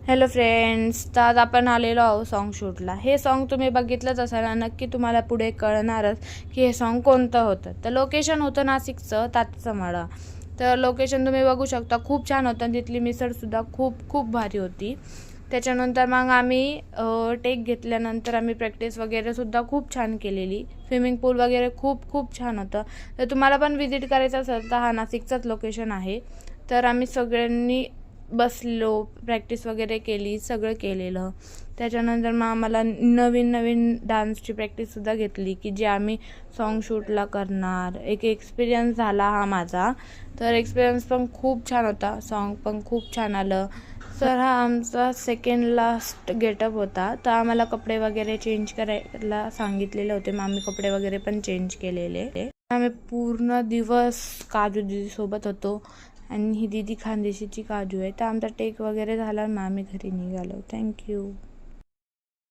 Hello friends, तर आज आपण आलेलो आहोत सॉन्ग शूटला. हे सॉन्ग तुम्ही बघितलंच असाल, नक्की तुम्हाला पुढे कळणारच की हे सॉन्ग कोणतं होतं. तर लोकेशन होतं नाशिकचं तातचं मळा. तर लोकेशन तुम्ही बघू शकता, खूप छान होतं. तिथली मिसळसुद्धा खूप खूप भारी होती. त्याच्यानंतर मग आम्ही टेक घेतल्यानंतर आम्ही प्रॅक्टिस वगैरेसुद्धा खूप छान केलेली. स्विमिंग पूल वगैरे खूप खूप छान होतं. तर तुम्हाला पण व्हिजिट करायचं असेल तर हा नाशिकचाच लोकेशन आहे. तर आम्ही सगळ्यांनी बसलो, प्रॅक्टिस वगैरे केली, सगळं केलेलं. त्याच्यानंतर मग आम्हाला नवीन नवीन डान्सची प्रॅक्टिससुद्धा घेतली की जे आम्ही सॉन्ग शूटला करणार. एक एक्सपिरियन्स झाला हा माझा. तर एक्सपिरियन्स पण खूप छान होता, सॉन्ग पण खूप छान आलं. तर हा आमचा सेकंड लास्ट गेटअप होता. तर आम्हाला कपडे वगैरे चेंज करायला सांगितलेले होते, मग आम्ही कपडे वगैरे पण चेंज केलेले. आम्ही पूर्ण दिवस काजू दीदीसोबत होतो आणि ही दीदी खानदेशीची काजू आहे. तर आमचा टेक वगैरे झाला, मग आम्ही घरी निघालो. थँक्यू.